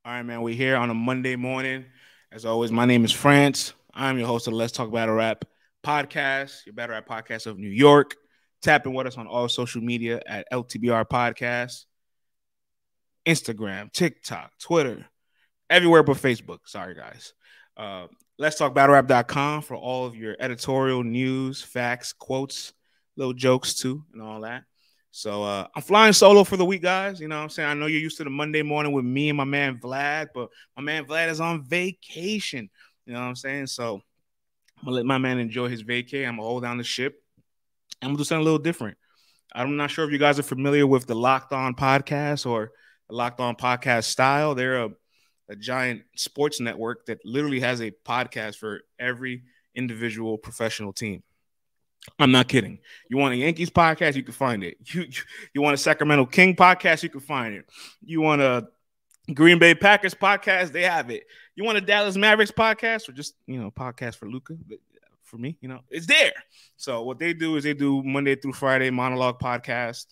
All right, man. We're here on a Monday morning. As always, my name is France. I'm your host of Let's Talk Battle Rap podcast, your battle rap podcast of New York. Tap in with us on all social media at LTBR Podcast, Instagram, TikTok, Twitter, everywhere but Facebook. Sorry, guys. Let's Talk BattleRap.com for all of your editorial news, facts, quotes, little jokes too, and all that. So I'm flying solo for the week, guys. You know what I'm saying? I know you're used to the Monday morning with me and my man Vlad, but my man Vlad is on vacation. You know what I'm saying? So I'm going to let my man enjoy his vacay. I'm going to hold down the ship. I'm going to do something a little different. I'm not sure if you guys are familiar with the Locked On podcast or the Locked On podcast style. They're a giant sports network that literally has a podcast for every individual professional team. I'm not kidding. You want a Yankees podcast, you can find it. You want a Sacramento King podcast, you can find it. You want a Green Bay Packers podcast, they have it. You want a Dallas Mavericks podcast or just, podcast for Luka, for me, it's there. So what they do is they do Monday through Friday monologue podcast.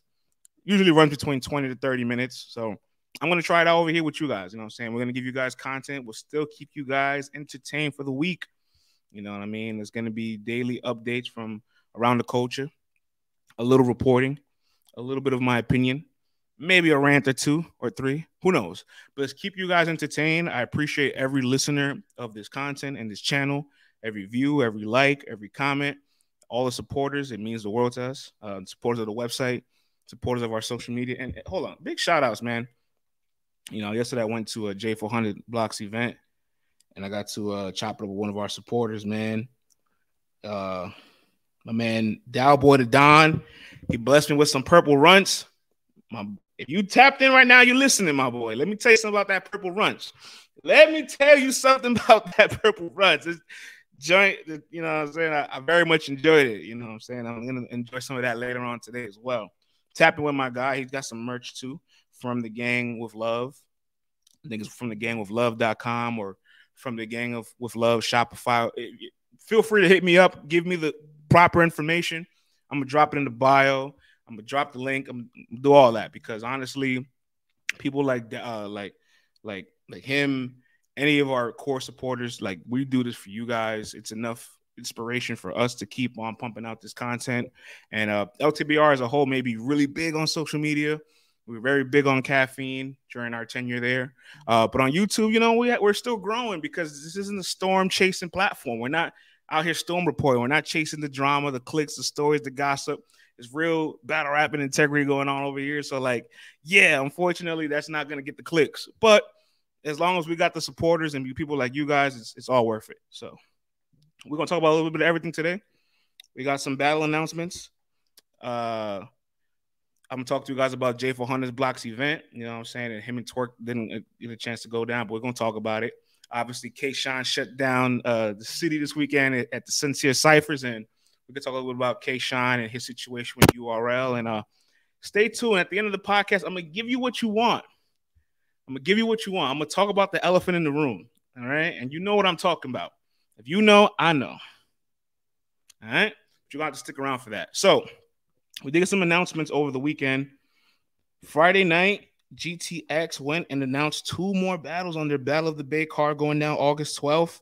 Usually runs between 20 to 30 minutes. So I'm going to try it out over here with you guys. You know what I'm saying? We're going to give you guys content. We'll still keep you guys entertained for the week. You know what I mean? There's going to be daily updates from around the culture, a little reporting, a little bit of my opinion, maybe a rant or two or three. Who knows? But let's keep you guys entertained. I appreciate every listener of this content and this channel, every view, every like, every comment, all the supporters. It means the world to us. Supporters of the website, supporters of our social media. And hold on, big shout outs, man. Yesterday I went to a J400 Blocks event and I got to chop it up with one of our supporters, man. My man, Dow Boy the Don, he blessed me with some purple runts. If you tapped in right now, you're listening, my boy. Let me tell you something about that purple runts. Let me tell you something about that purple runts. It's giant, you know what I'm saying? I very much enjoyed it. You know what I'm saying? I'm going to enjoy some of that later on today as well. Tapping with my guy. He's got some merch too from the Gang with Love. I think it's from the gangwithlove.com or from the Gang with Love Shopify. Feel free to hit me up. Give me the proper information. I'm gonna drop it in the bio. I'm gonna drop the link. I'm gonna do all that because honestly, people like him, any of our core supporters, like we do this for you guys. It's enough inspiration for us to keep on pumping out this content. And LTBR as a whole may be really big on social media. We're very big on caffeine during our tenure there. But on YouTube, we're still growing because this isn't a storm chasing platform. We're not out here storm reporting. We're not chasing the drama, the clicks, the stories, the gossip. It's real battle rap and integrity going on over here. So, unfortunately, that's not going to get the clicks. But as long as we got the supporters and people like you guys, it's all worth it. So we're going to talk about a little bit of everything today. We got some battle announcements. I'm going to talk to you guys about J400's Blocks event. You know what I'm saying? And him and Twork didn't get a chance to go down, but we're going to talk about it. Obviously, K-Shine shut down the city this weekend at the Sincere Cyphers, and we can talk a little bit about K-Shine and his situation with URL. And stay tuned. At the end of the podcast, I'm going to give you what you want. I'm going to talk about the elephant in the room, all right? And you know what I'm talking about. If you know, I know. All right? But you're going to have to stick around for that. So we did get some announcements over the weekend. Friday night, GTX went and announced 2 more battles on their Battle of the Bay card going down August 12th.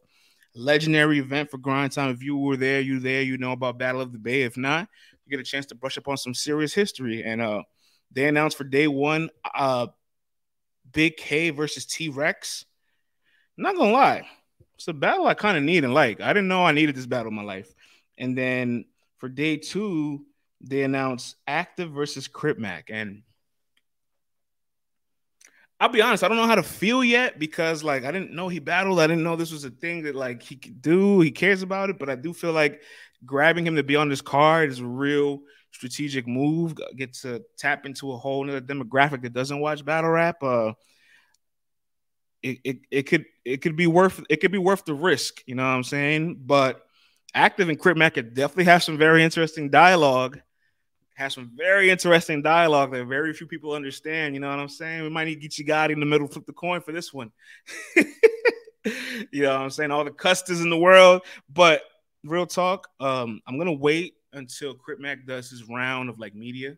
Legendary event for Grind Time. If you were there, you know about Battle of the Bay. If not, you get a chance to brush up on some serious history. And they announced for day 1, Big K versus T-Rex. I'm not going to lie. It's a battle I kind of need and like. I didn't know I needed this battle in my life. And then for day 2, they announced Active versus Crip Mac. And I'll be honest, I don't know how to feel yet because, I didn't know he battled. I didn't know this was a thing that, he could do. He cares about it, but I do feel like grabbing him to be on this card is a real strategic move. Get to tap into a whole other demographic that doesn't watch battle rap. It could be worth the risk. You know what I'm saying? But Active and Crip Mac could definitely have some very interesting dialogue. That very few people understand. You know what I'm saying? We might need to get you Gotti in the middle, flip the coin for this one. You know what I'm saying? All the custards in the world. But real talk, I'm going to wait until Crip Mac does his round of media,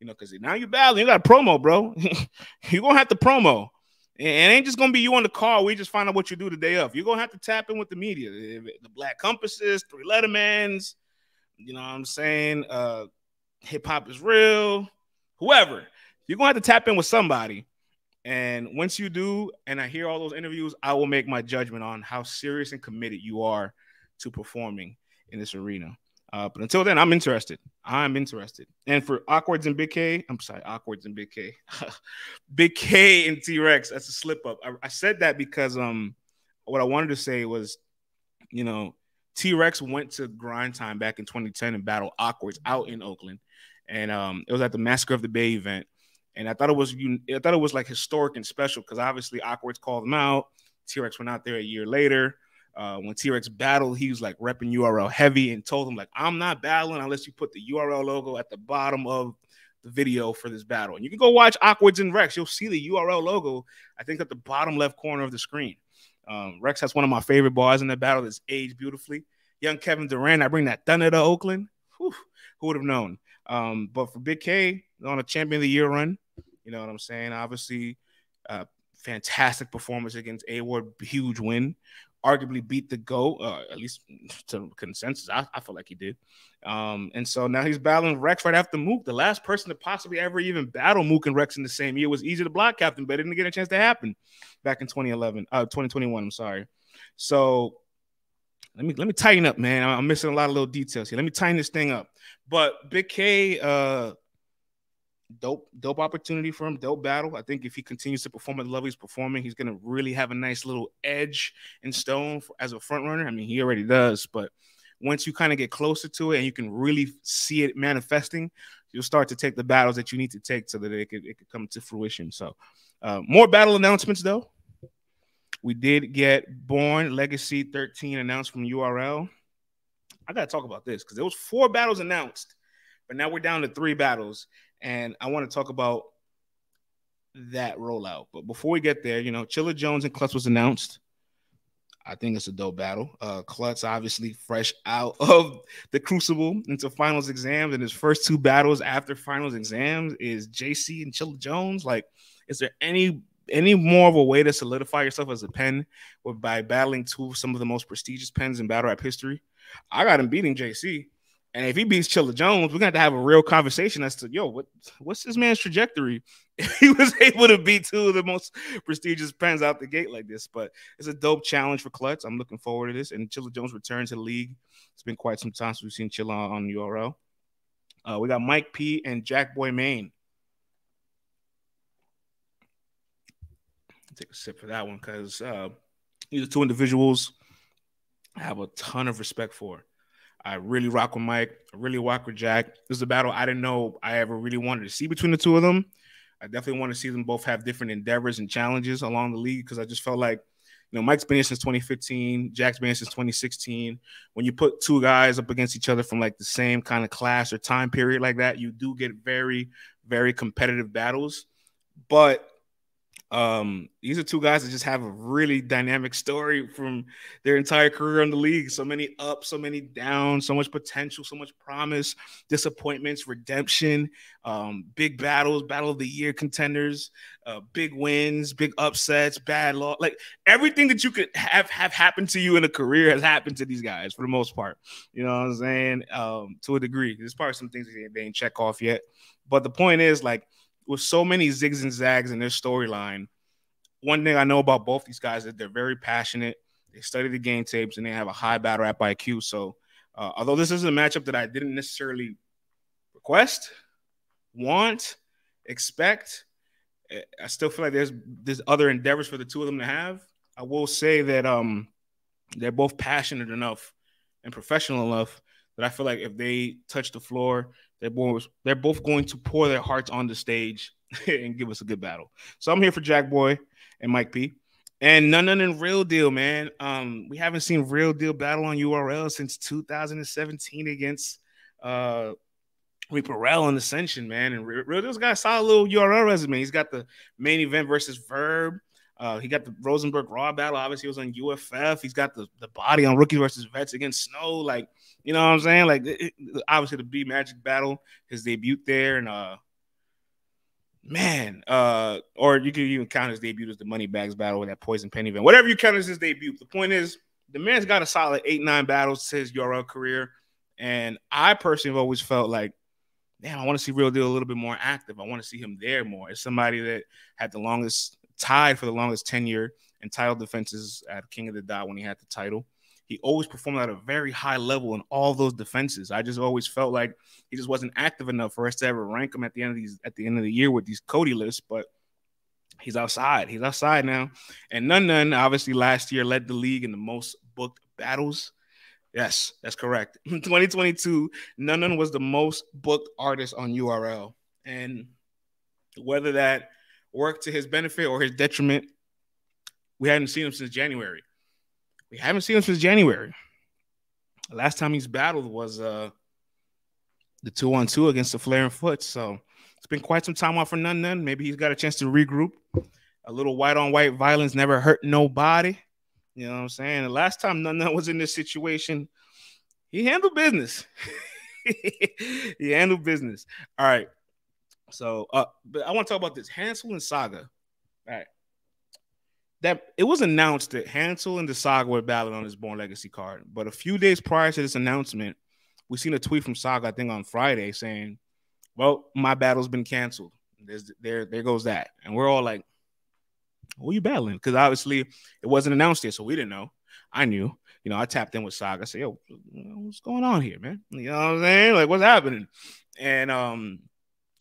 because now you're battling. You got a promo, bro. You're going to have to promo. And it ain't just gonna be you on the call. We just find out what you do the day of. You're gonna have to tap in with the media, the Black Compasses, Three Lettermans. You know what I'm saying? Hip hop is real. Whoever, you're gonna have to tap in with somebody. And once you do, and I hear all those interviews, I will make my judgment on how serious and committed you are to performing in this arena. But until then, I'm interested. I'm interested. And for Awkwards and Big K, I'm sorry, Awkwards and Big K. Big K and T-Rex, that's a slip up. I said that because what I wanted to say was, you know, T-Rex went to Grind Time back in 2010 and battled Awkwards out in Oakland. And it was at the Massacre of the Bay event. And I thought it was like historic and special because obviously Awkwards called him out. T-Rex went out there a year later. When T-Rex battled, he was like repping URL heavy and told him like, I'm not battling unless you put the URL logo at the bottom of the video for this battle. And you can go watch Awkwards and Rex. You'll see the URL logo, I think, at the bottom left corner of the screen. Rex has one of my favorite bars in that battle that's aged beautifully. Young Kevin Durant, I bring that thunder to Oakland. Whew, who would have known? But for Big K, on a Champion of the Year run, you know what I'm saying? Obviously, fantastic performance against A-Ward, huge win. Arguably beat the GOAT, at least to consensus. I feel like he did. And so now he's battling Rex right after Mook. The last person to possibly ever even battle Mook and Rex in the same year was Eazy the Block Captain, but it didn't get a chance to happen back in 2021. I'm sorry. So let me tighten up, man. I'm missing a lot of little details here. Let me tighten this thing up. But Big K, dope opportunity for him, dope battle. I think if he continues to perform at the level he's performing, he's going to really have a nice little edge in stone as a front runner. I mean, he already does, but once you kind of get closer to it and you can really see it manifesting, you'll start to take the battles that you need to take so that it could come to fruition. So more battle announcements, though. We did get Born Legacy 13 announced from URL. I got to talk about this because there was 4 battles announced, but now we're down to 3 battles. And I want to talk about that rollout. But before we get there, you know, Chilla Jones and Klutz was announced. I think it's a dope battle. Klutz obviously fresh out of the crucible into finals exams. And his first 2 battles after finals exams is JC and Chilla Jones. Like, is there any more of a way to solidify yourself as a pen by battling 2 of some of the most prestigious pens in battle rap history? I got him beating JC. And if he beats Chilla Jones, we're going to have a real conversation as to, what's this man's trajectory if he was able to beat 2 of the most prestigious pens out the gate like this. But it's a dope challenge for Klutz. I'm looking forward to this. And Chilla Jones returns to the league. It's been quite some time since we've seen Chilla on URL. We got Mike P and Jack Boy Maine. Take a sip for that one because these are 2 individuals I have a ton of respect for. I really rock with Mike. I really rock with Jack. This is a battle I didn't know I ever really wanted to see between the 2 of them. I definitely want to see them both have different endeavors and challenges along the league because I just felt like, you know, Mike's been here since 2015. Jack's been here since 2016. When you put 2 guys up against each other from like the same kind of class or time period like that, you do get very, very competitive battles. But these are 2 guys that just have a really dynamic story from their entire career in the league. So many ups, so many downs, so much potential, so much promise, disappointments, redemption, big battles, battle of the year contenders, big wins, big upsets, bad loss. Like everything that you could have happened to you in a career has happened to these guys for the most part. You know what I'm saying? To a degree. There's probably some things they ain't check off yet. But the point is, like, with so many zigs and zags in their storyline, one thing I know about both these guys is they're very passionate. They study the game tapes and they have a high battle rap IQ. So although this is a matchup that I didn't necessarily request, want, expect, I still feel like there's other endeavors for the 2 of them to have. I will say that they're both passionate enough and professional enough that I feel like if they touch the floor, they're both going to pour their hearts on the stage and give us a good battle. So I'm here for Jack Boy and Mike P. And none in Real Deal, man. We haven't seen Real Deal battle on URL since 2017 against Reaper Rel and Ascension, man. And Real Deal's got a solid little URL resume. He's got the main event versus Verb. He got the Rosenberg Raw battle. Obviously, he was on UFF. He's got the body on Rookie versus Vets against Snow. Like, you know what I'm saying? Like, obviously, the B Magic battle, his debut there. And man, or you can even count his debut as the Money Bags battle with that Poison Penny event. Whatever you count as his debut. The point is, the man's got a solid 8-9 battles to his URL career. And I personally have always felt like, damn, I want to see Real Deal a little bit more active. I want to see him there more. It's somebody that had the longest, tied for the longest tenure and title defenses at King of the Dot when he had the title. He always performed at a very high level in all those defenses. I just always felt like he just wasn't active enough for us to ever rank him at the end of the year with these Cody lists. But he's outside. He's outside now. And None obviously last year led the league in the most booked battles. Yes, that's correct. 2022, None was the most booked artist on URL. And whether that worked to his benefit or his detriment, we hadn't seen him since January. The last time he's battled was the 2-on-2 against the Flair and Foot. So it's been quite some time off for None. Maybe he's got a chance to regroup. A little white-on-white violence never hurt nobody. You know what I'm saying? The last time None was in this situation, he handled business. He handled business. All right. So, but I want to talk about this. Hansel and Saga. All right. That it was announced that Hansel and the Saga were battling on his Born Legacy card. But a few days prior to this announcement, we seen a tweet from Saga, I think on Friday, saying, well, my battle's been canceled. There goes that. And we're all like, who are you battling? Because obviously it wasn't announced yet, so we didn't know. I knew. You know, I tapped in with Saga. I said, yo, what's going on here, man? You know what I'm saying? Like, what's happening? And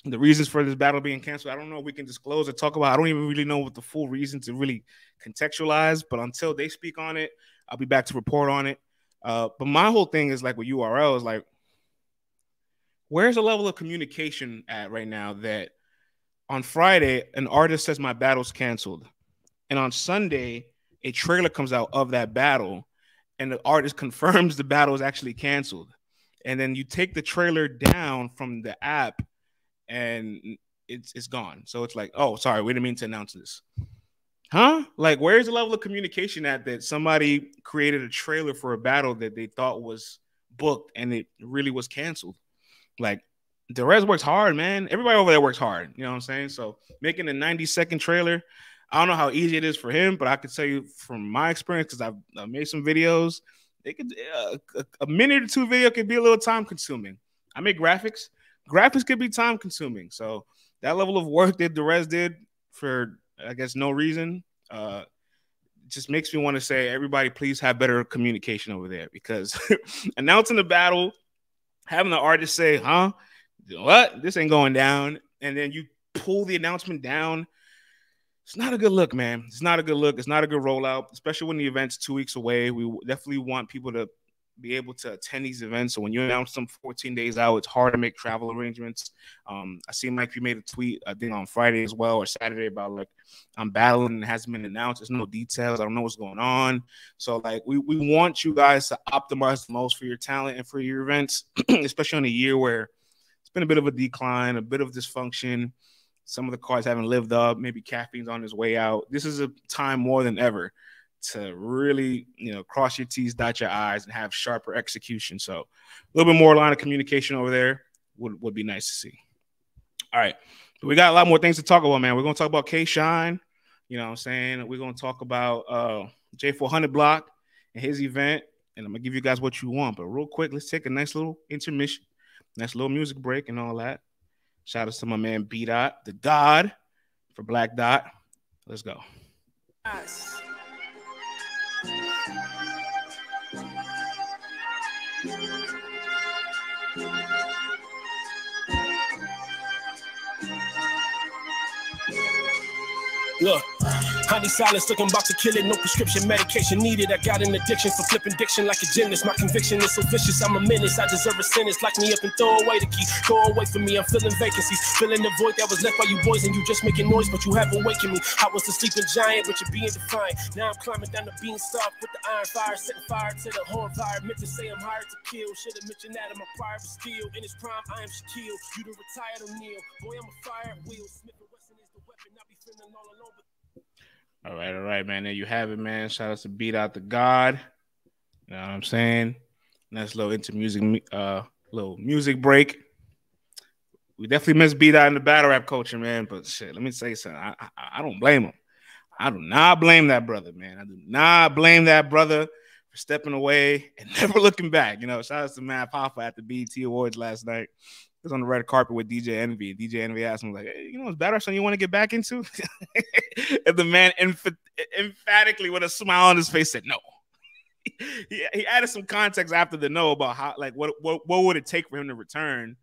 the reasons for this battle being canceled, I don't know if we can disclose or talk about. I don't even really know what the full reason to really contextualize. But until they speak on it, I'll be back to report on it. But my whole thing is like with URL is like, where's the level of communication at right now that on Friday, an artist says my battle's canceled. And on Sunday, a trailer comes out of that battle and the artist confirms the battle is actually canceled. And then you take the trailer down from the app and it's gone. So it's like, oh, sorry, we didn't mean to announce this. Huh? Like, where's the level of communication at that somebody created a trailer for a battle that they thought was booked and it really was canceled? Like, Derez works hard, man. Everybody over there works hard. You know what I'm saying? So making a 90-second trailer, I don't know how easy it is for him, but I can tell you from my experience, because I've made some videos, they could a minute or two video could be a little time consuming. I make graphics. Graphics could be time consuming. So that level of work that Derez did for, I guess, no reason, just makes me want to say, everybody, please have better communication over there, because announcing the battle, having the artist say, huh? What? This ain't going down. And then you pull the announcement down. It's not a good look, man. It's not a good look. It's not a good rollout, especially when the event's 2 weeks away. We definitely want people to be able to attend these events. So when you announce them 14 days out, it's hard to make travel arrangements. I seen Mike, you made a tweet, I think on Friday as well, or Saturday, about like, I'm battling and it hasn't been announced. There's no details. I don't know what's going on. So like, we want you guys to optimize the most for your talent and for your events, especially on a year where it's been a bit of a decline, a bit of dysfunction. Some of the cards haven't lived up. Maybe caffeine's on his way out. This is a time more than ever to really, cross your T's, dot your I's, and have sharper execution. So a little bit more line of communication over there would be nice to see. All right. But we got a lot more things to talk about, man. We're going to talk about K-Shine. You know what I'm saying? We're going to talk about J400 Block and his event. And I'm going to give you guys what you want. But real quick, let's take a nice little intermission. Nice little music break and all that. Shout out to my man B-Dot, the God for Black Dot. Let's go. Nice. Look, honey silence, looking about to kill it. No prescription medication needed. I got an addiction for flipping diction like a gymnast. My conviction is so vicious, I'm a menace. I deserve a sentence. Lock me up and throw away the key. Go away from me, I'm filling vacancies. Filling the void that was left by you boys, and you just making noise, but you haven't wakened me. I was the sleeping giant, but you're being defiant. Now I'm climbing down the beanstalk with the iron fire, setting fire to the whole environment. To say I'm hired to kill. Should have mentioned that in my prior, but still in his prime, I am Shaquille. You the retired O'Neal. Boy, I'm a fire wheel. Smith & Wesson is the weapon. I be feeling all alone. All right, man. There you have it, man. Shout out to Beat Out the God. You know what I'm saying? Nice little into music, little music break. We definitely miss beat out in the battle rap culture, man. But shit, let me say something. I don't blame him. I do not blame that brother, man. I do not blame that brother for stepping away and never looking back. You know, shout out to Matt Papa at the BET Awards last night. He was on the red carpet with DJ Envy. DJ Envy asked him, like, hey, you know what's better something you want to get back into? And the man emphatically, with a smile on his face, said no. He added some context after the no about how, like, what would it take for him to return?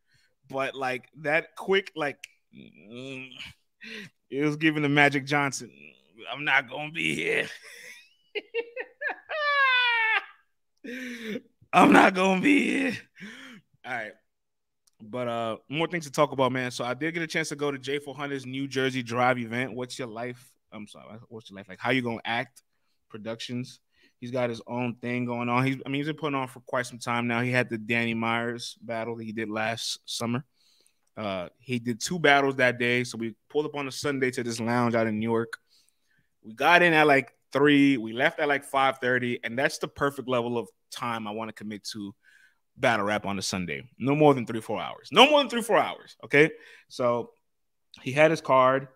But like that quick, like, it was giving the Magic Johnson, I'm not gonna be here. I'm not gonna be here. All right. But more things to talk about, man. So I did get a chance to go to J400's New Jersey Drive event. What's your life? I'm sorry. What's your life like? How you gonna act? Productions. He's got his own thing going on. He's been putting on for quite some time now. He had the Danny Myers battle that he did last summer. He did 2 battles that day. So we pulled up on a Sunday to this lounge out in New York. We got in at like 3. We left at like 5:30, and that's the perfect level of time I want to commit to battle rap on a Sunday. No more than 3-4 hours. No more than 3-4 hours. Okay. So he had his card.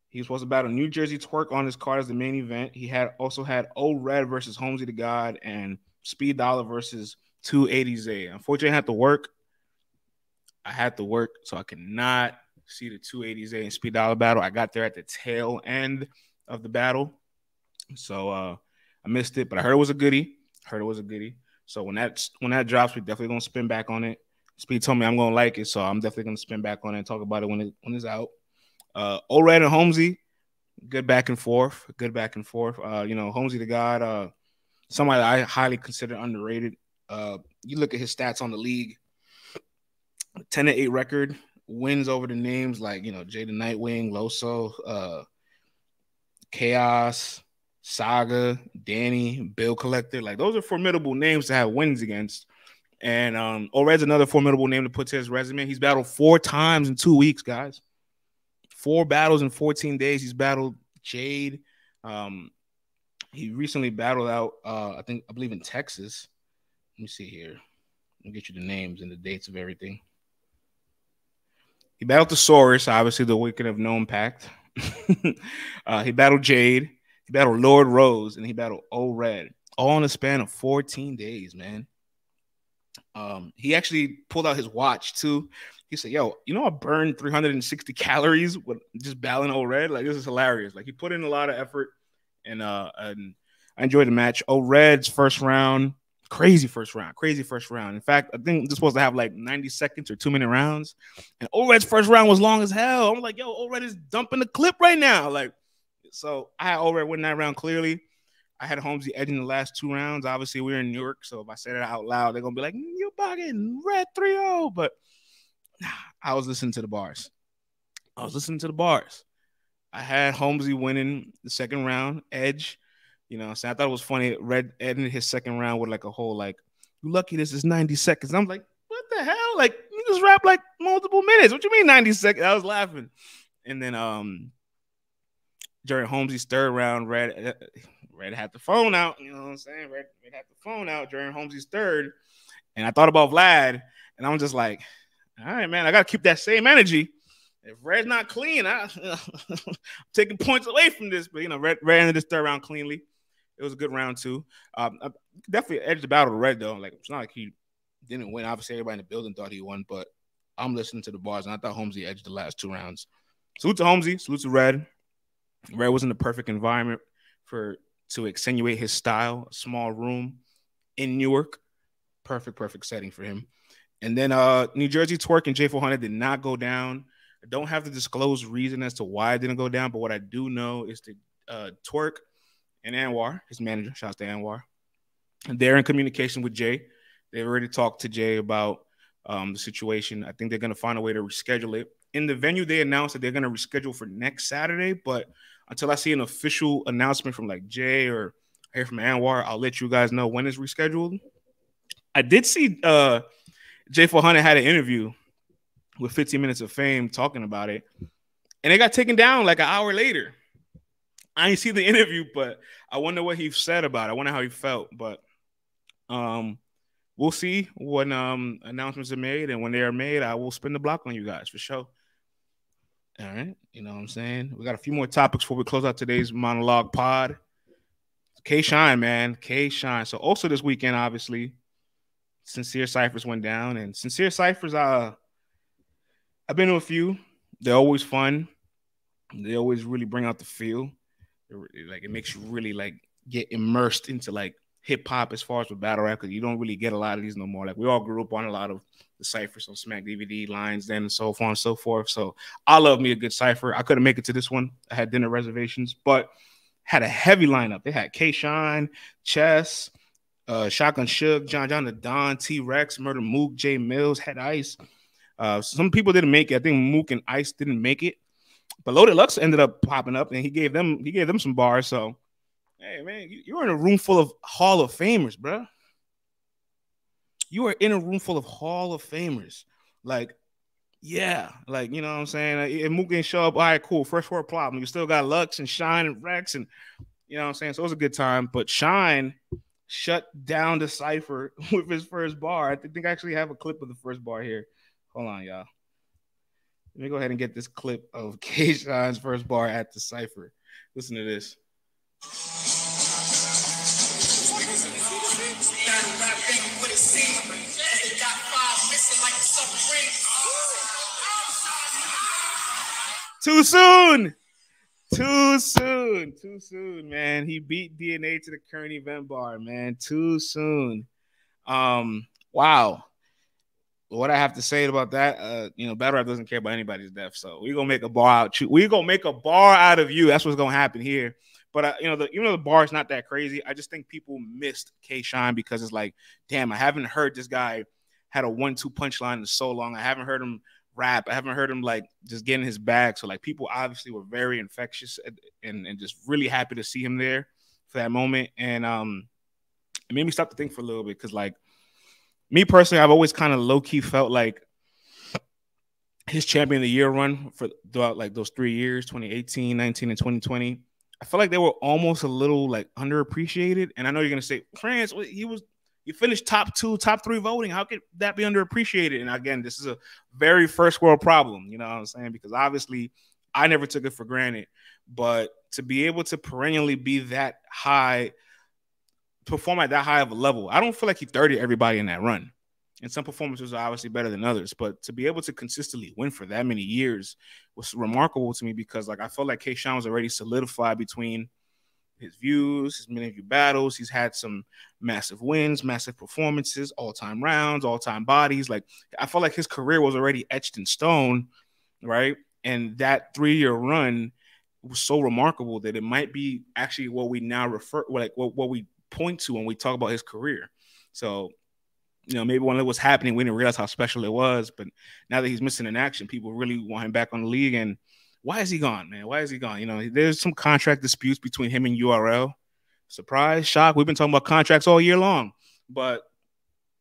He was supposed to battle New Jersey Twork on his card as the main event. He also had Old Red versus Holmesy the God and Speed Dollar versus 280Z. Unfortunately, I had to work. So I could not see the 280Z and Speed Dollar battle. I got there at the tail end of the battle. So I missed it, but I heard it was a goodie. So when that drops, we're definitely gonna spin back on it. Speed told me I'm gonna like it, so I'm definitely gonna spin back on it and talk about it when it's out. Old Red and Holmesy, good back and forth. You know, Holmesy the God, somebody I highly consider underrated. You look at his stats on the league, 10-8 record, wins over the names like, you know, Jay the Nightwing, Loso, Chaos, Saga, Danny, Bill Collector. Like, those are formidable names to have wins against. And Old Red's another formidable name to put to his resume. He's battled 4 times in 2 weeks, guys. 4 battles in 14 days. He's battled Jade. He recently battled out, I believe in Texas. Let me see here. I'll get you the names and the dates of everything. He battled Thesaurus, obviously the Wicked of Gnome Pact. He battled Jade. He battled Lord Rose, and he battled Old Red, all in a span of 14 days, man. He actually pulled out his watch too. He said, yo, you know, I burned 360 calories with just battling Old Red. Like, this is hilarious. Like, he put in a lot of effort, and I enjoyed the match. Old Red's first round, crazy first round. In fact, I think this was supposed to have like 90 seconds or 2-minute rounds, and Old Red's first round was long as hell. I'm like, yo, Old Red is dumping the clip right now. Like, so I had Old Red winning that round clearly. I had Holmesy edging the last 2 rounds. Obviously, we're in New York, so if I say that out loud, they're going to be like, you bugging, Red 3-0. But I was listening to the bars. I had Holmesy winning the second round, edge. You know, so I thought it was funny. Red ended his second round with like a whole, like, you lucky this is 90 seconds. I'm like, what the hell? Like, you just rap like multiple minutes. What you mean 90 seconds? I was laughing. And then during Holmesy's third round, Red had the phone out. You know what I'm saying? Red had the phone out during Holmesy's third. And I thought about Vlad, and I'm just like, all right, man, I got to keep that same energy. If Red's not clean, I'm taking points away from this. But, you know, Red ended this third round cleanly. It was a good round, too. I definitely edged the battle to Red, though. Like, it's not like he didn't win. Obviously, everybody in the building thought he won, but I'm listening to the bars, and I thought Holmesy edged the last 2 rounds. Salute to Holmesy. Salute to Red. Red was in the perfect environment to accentuate his style. A small room in Newark. Perfect setting for him. And then New Jersey Twork and J400 did not go down. I don't have to disclose reason as to why it didn't go down, but what I do know is that Twork and Anwar, his manager, shouts to Anwar, they're in communication with Jay. They already talked to Jay about the situation. I think they're going to find a way to reschedule it. In the venue, they announced that they're going to reschedule for next Saturday, but until I see an official announcement from like Jay or I hear from Anwar, I'll let you guys know when it's rescheduled. I did see J400 had an interview with 15 Minutes of Fame talking about it, and it got taken down like an hour later. I didn't see the interview, but I wonder what he said about it. I wonder how he felt, but we'll see when announcements are made, and when they are made, I will spin the block on you guys for sure. All right, you know what I'm saying? We got a few more topics before we close out today's monologue pod. K Shine, man, K Shine. So also this weekend, obviously, Sincere Ciphers went down, and Sincere Ciphers, I've been to a few. They're always fun. They always really bring out the feel. Like it makes you really like get immersed into like hip hop as far as with battle rap, because you don't really get a lot of these no more. Like we all grew up on a lot of the ciphers on Smack DVD lines then and so on and so forth. So I love me a good cipher. I couldn't make it to this one. I had dinner reservations, but had a heavy lineup. They had K Shine, Chess, Shotgun Shook, John the Don, T Rex, Murder Mook, J Mills, Head Ice. Some people didn't make it. I think Mook and Ice didn't make it, but Loaded Lux ended up popping up, and he gave them some bars. So hey, man, you're in a room full of Hall of Famers, bro. You are in a room full of Hall of Famers. Like, yeah, like, you know what I'm saying? If Mook didn't show up, all right, cool. First world problem. You still got Lux and Shine and Rex, and you know what I'm saying? So it was a good time. But Shine shut down the cipher with his first bar. I think I actually have a clip of the first bar here. Hold on, y'all. Let me go ahead and get this clip of K Shine's first bar at the cipher. Listen to this. Too soon. Too soon. Too soon, man. He beat DNA to the current event bar, man. Too soon. Wow. What I have to say about that, battle rap doesn't care about anybody's death. So we're gonna make a bar out. We're gonna make a bar out of you. That's what's gonna happen here. But the bar is not that crazy. I just think people missed K Shine because it's like, damn, I haven't heard this guy had a 1-2 punchline in so long. I haven't heard him rap. I haven't heard him like just get in his bag. So like people obviously were very infectious and just really happy to see him there for that moment. And it made me stop to think for a little bit, because like me personally, I've always kind of low key felt like his champion of the year run for throughout like those 3 years, 2018, 19, and 2020. I feel like they were almost a little like underappreciated. And I know you're gonna say, France, you finished top 2, top 3 voting. How could that be underappreciated? And again, this is a very first world problem, you know what I'm saying? Because obviously I never took it for granted. But to be able to perennially be that high, perform at that high of a level, I don't feel like he 30'd everybody in that run. And some performances are obviously better than others. But to be able to consistently win for that many years was remarkable to me, because like I felt like K Shine was already solidified between his views, his many view battles. He's had some massive wins, massive performances, all-time rounds, all-time bodies. Like I felt like his career was already etched in stone, right? And that 3-year run was so remarkable that it might be actually what we now what we point to when we talk about his career. So, maybe when it was happening, we didn't realize how special it was. But now that he's missing in action, people really want him back on the league. And why is he gone, man? Why is he gone? There's some contract disputes between him and URL. Surprise, shock. We've been talking about contracts all year long. But,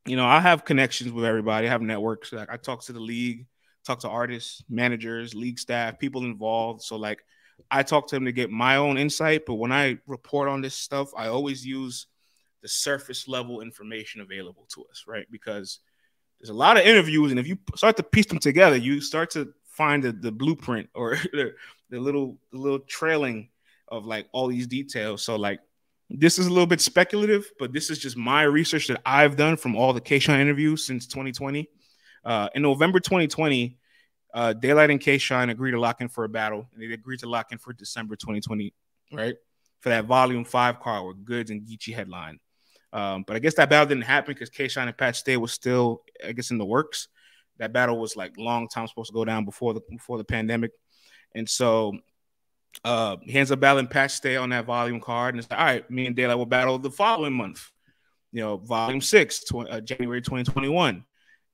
I have connections with everybody. I have networks. Like I talk to the league, talk to artists, managers, league staff, people involved. So like I talk to them to get my own insight. But when I report on this stuff, I always use the surface level information available to us, right? Because there's a lot of interviews, and if you start to piece them together, you start to find the blueprint or the little trailing of like all these details. So like this is a little bit speculative, but this is just my research that I've done from all the K Shine interviews since 2020. In November 2020, Daylight and K Shine agreed to lock in for a battle, and they agreed to lock in for December 2020, right? For that Volume 5 card with Goods and Geechee headline. But I guess that battle didn't happen because K Shine and Pat Stay was still, I guess, in the works. That battle was like long time supposed to go down before the pandemic. And so he ends up battling Pat Stay on that volume card. And it's like, all right, me and Daylight will battle the following month, Volume 6, January 2021.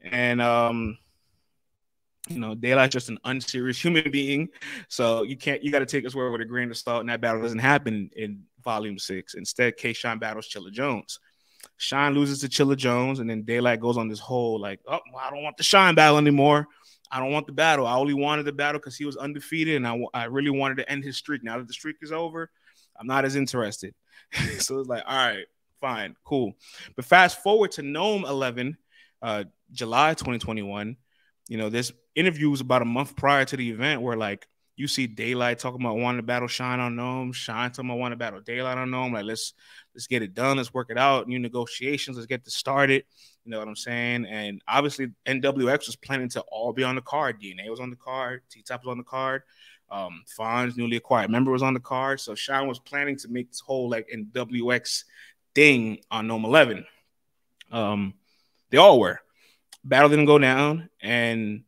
And, Daylight's just an unserious human being. So you got to take his word with a grain of salt. And that battle doesn't happen in Volume 6. Instead, K Shine battles Chilla Jones. Shine loses to Chilla Jones, and then Daylight goes on this whole like, oh, I don't want the Shine battle anymore. I don't want the battle. I only wanted the battle because he was undefeated, and I really wanted to end his streak. Now that the streak is over, I'm not as interested. So it's like, all right, Fine, cool. But fast forward to Gnome 11, July 2021. You know, there's interviews about a month prior to the event where like you see Daylight talking about wanting to battle Shine on Gnome, Shine talking about wanting to battle Daylight on Gnome. Like let's get it done, let's work it out. New negotiations, let's get this started. You know what I'm saying? And obviously NWX was planning to all be on the card. DNA was on the card, T-Top was on the card. Fonz, newly acquired member, was on the card. So Shine was planning to make this whole like NWX thing on Gnome 11. They all were. Battle didn't go down, and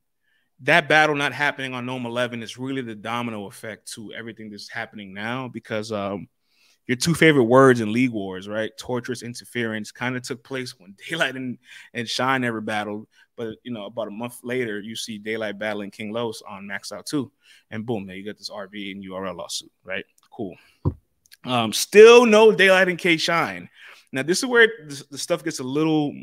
that battle not happening on Gnome 11 is really the domino effect to everything that's happening now, because your two favorite words in League Wars, right? Torturous interference, kind of took place when Daylight and Shine never battled. But, you know, about a month later, you see Daylight battling King Los on Max Out 2. And boom, there you get this RV and URL lawsuit, right? Cool. Still no Daylight and K Shine. Now, this is where the stuff gets a little,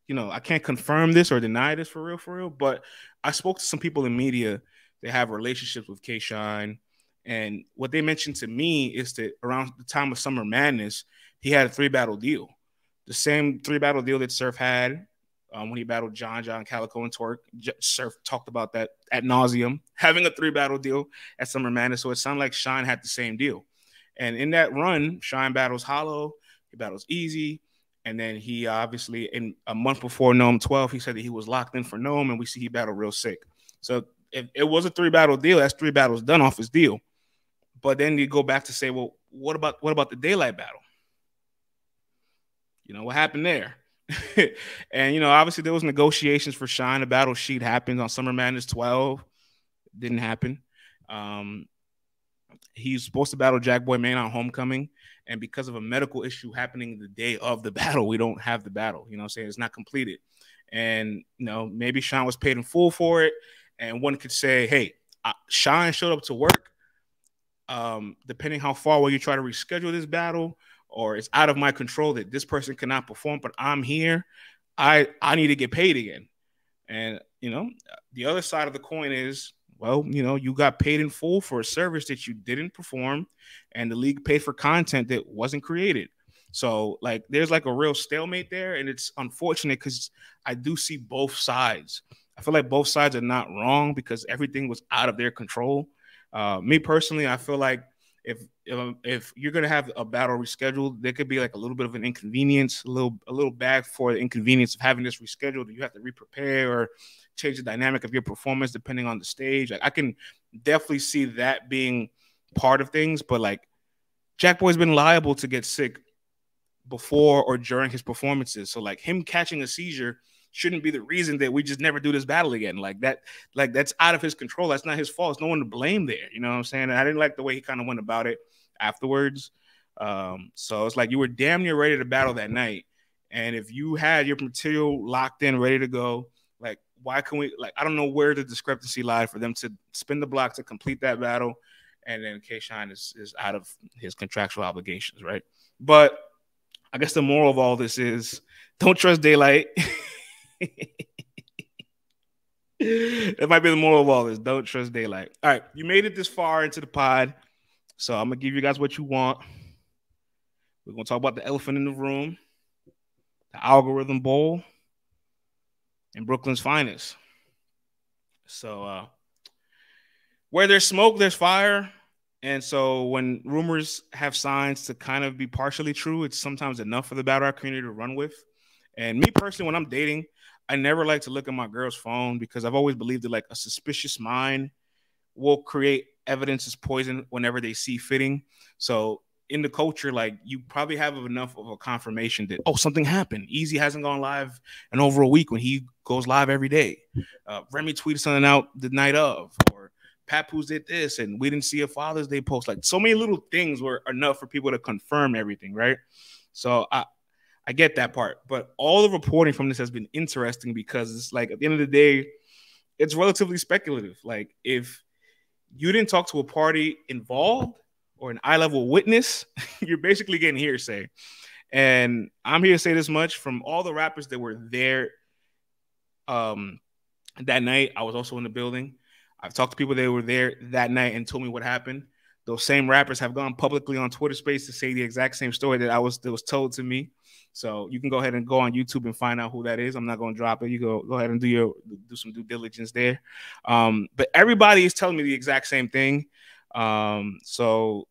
you know, I can't confirm this or deny this for real, but I spoke to some people in media that have relationships with K Shine. And what they mentioned to me is that around the time of Summer Madness, he had a 3-battle deal. The same 3-battle deal that Surf had when he battled John, Calico, and Twork. Surf talked about that ad nauseum, having a 3-battle deal at Summer Madness. So it sounded like Shine had the same deal. And in that run, Shine battles Hollow, he battles Eazy, and then he obviously, in a month before Gnome 12, he said that he was locked in for Gnome, and we see he battled Real Sick. So if it was a 3-battle deal, that's 3 battles done off his deal. But then you go back to say, well, what about the Daylight battle? You know, what happened there? And, you know, obviously there was negotiations for Shine. The battle sheet happened on Summer Madness 12. Didn't happen. He's supposed to battle Jackboy Main on Homecoming. And because of a medical issue happening the day of the battle, we don't have the battle. You know what I'm saying? It's not completed. And, you know, maybe Shine was paid in full for it. And one could say, hey, Shine showed up to work. Depending how far away you try to reschedule this battle, or it's out of my control that this person cannot perform, but I'm here, I need to get paid again. And, you know, the other side of the coin is, well, you know, you got paid in full for a service that you didn't perform, and the league paid for content that wasn't created. So, like, there's like a real stalemate there, and it's unfortunate because I do see both sides. I feel like both sides are not wrong because everything was out of their control. Me personally, I feel like if you're gonna have a battle rescheduled, there could be like a little bit of an inconvenience, a little bag for the inconvenience of having this rescheduled. You have to re-prepare or change the dynamic of your performance depending on the stage. Like I can definitely see that being part of things, but like Jackboy's been liable to get sick before or during his performances, so like him catching a seizure shouldn't be the reason that we just never do this battle again. Like that's out of his control. That's not his fault. There's no one to blame there. You know what I'm saying? And I didn't like the way he kind of went about it afterwards. So it's like you were damn near ready to battle that night. And if you had your material locked in, ready to go, like, why can we, like, I don't know where the discrepancy lied for them to spin the block to complete that battle. And then K-Shine is out of his contractual obligations, right? But I guess the moral of all this is don't trust Daylight. That might be the moral of all this. Don't trust Daylight. All right, you made it this far into the pod, so I'm gonna give you guys what you want. We're gonna talk about the elephant in the room, the algorithm bowl, and Brooklyn's finest. So where there's smoke, there's fire. And so when rumors have signs to kind of be partially true, it's sometimes enough for the battle rap community to run with. And me personally, when I'm dating, I never like to look at my girl's phone because I've always believed that like a suspicious mind will create evidence as poison whenever they see fitting. So in the culture, like you probably have enough of a confirmation that, oh, something happened. Eazy hasn't gone live in over a week when he goes live every day. Remy tweeted something out the night of, or Papoose did this, and we didn't see a Father's Day post. Like so many little things were enough for people to confirm everything, right? So I get that part, but all the reporting from this has been interesting because it's like at the end of the day, it's relatively speculative. Like if you didn't talk to a party involved or an eye-level witness, you're basically getting hearsay. And I'm here to say this much: from all the rappers that were there that night, I was also in the building. I've talked to people that were there that night and told me what happened. those same rappers have gone publicly on Twitter Space to say the exact same story that was told to me. So you can go ahead and go on YouTube and find out who that is. I'm not going to drop it. You go ahead and do some due diligence there. But everybody is telling me the exact same thing. So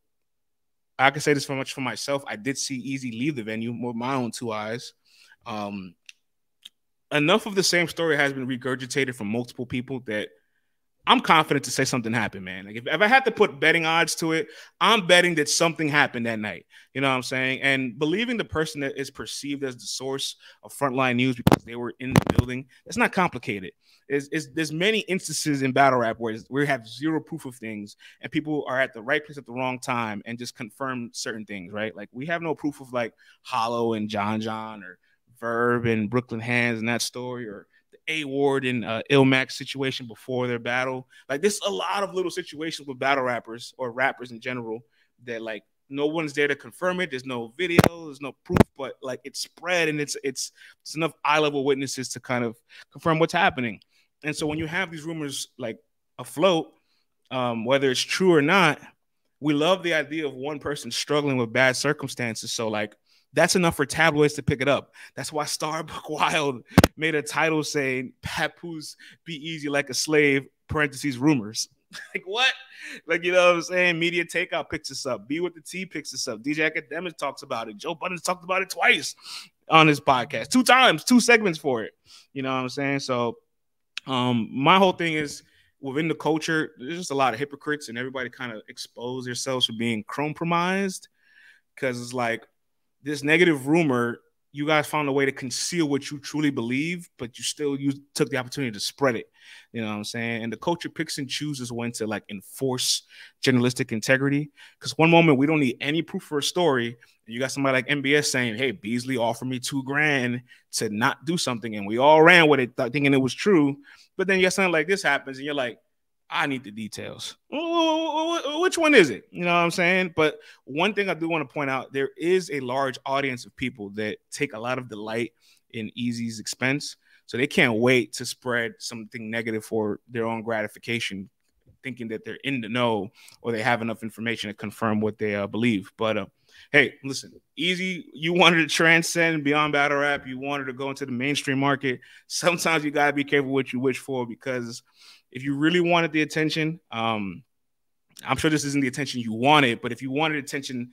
I can say this much for myself. I did see Eazy leave the venue with my own 2 eyes. Enough of the same story has been regurgitated from multiple people that I'm confident to say something happened, man. Like if I had to put betting odds to it, I'm betting that something happened that night. You know what I'm saying? And believing the person that is perceived as the source of frontline news because they were in the building, it's not complicated. There's many instances in battle rap where we have zero proof of things and people are at the right place at the wrong time and just confirm certain things, right? Like we have no proof of like Hollow and John or Verb and Brooklyn Hands and that story, or A Ward and Ilmax situation before their battle. Like there's a lot of little situations with battle rappers or rappers in general that like no one's there to confirm it. There's no video, there's no proof, but like it's spread and it's enough eye-level witnesses to kind of confirm what's happening. And so when you have these rumors like afloat, whether it's true or not, we love the idea of one person struggling with bad circumstances. So like that's enough for tabloids to pick it up. That's why Starbuck Wild made a title saying Papoose be easy like a slave, parentheses rumors. Like what? Like, you know what I'm saying? Media Takeout picks this up. Be With the T picks this up. DJ Academic talks about it. Joe Budden talked about it twice on his podcast. 2 times, 2 segments for it. You know what I'm saying? So my whole thing is within the culture, there's just a lot of hypocrites and everybody kind of expose themselves for being compromised because it's like, this negative rumor, you guys found a way to conceal what you truly believe, but you took the opportunity to spread it. You know what I'm saying? And the culture picks and chooses when to like enforce journalistic integrity. Because one moment we don't need any proof for a story. And you got somebody like MBS saying, hey, Beasley offered me $2,000 to not do something. And we all ran with it thinking it was true. But then you got something like this happens and you're like, I need the details. Which one is it? You know what I'm saying? But one thing I do want to point out, there is a large audience of people that take a lot of delight in Eazy's expense. So they can't wait to spread something negative for their own gratification, thinking that they're in the know or they have enough information to confirm what they believe. But hey, listen, Eazy, you wanted to transcend beyond battle rap. You wanted to go into the mainstream market. Sometimes you got to be careful what you wish for, because if you really wanted the attention, I'm sure this isn't the attention you wanted, but if you wanted attention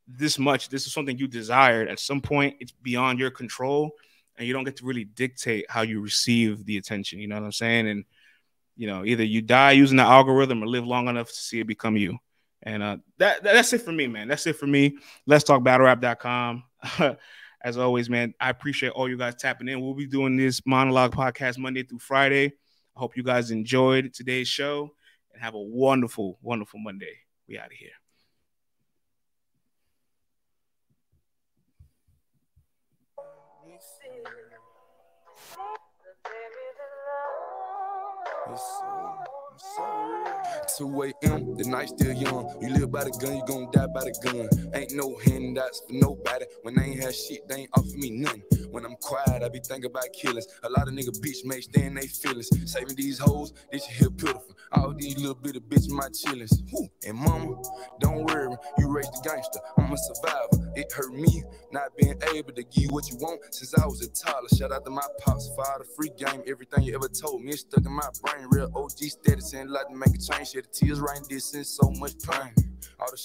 this much, this is something you desired, at some point it's beyond your control and you don't get to really dictate how you receive the attention. You know what I'm saying? And, you know, either you die using the algorithm or live long enough to see it become you. And that's it for me, man. That's it for me. Let's talk battlerap.com. As always, man, I appreciate all you guys tapping in. We'll be doing this monologue podcast Monday through Friday. I hope you guys enjoyed today's show and have a wonderful, wonderful Monday. We out of here. Yes, 2 a.m., the night still young. You live by the gun, you gon' die by the gun. Ain't no handouts for nobody. When they ain't have shit, they ain't offer me nothing. When I'm quiet, I be thinking about killers. A lot of nigga bitch may stay in they feelings. Saving these hoes, this shit here pitiful. All these little bitty bitches my chillings. And mama, don't worry, you raised the gangster. I'm a survivor. It hurt me not being able to give you what you want since I was a toddler. Shout out to my pops, fire the free game. Everything you ever told me, it's stuck in my brain. Real OG status and like to make a change. Shit, the tears right in this and so much pain. All the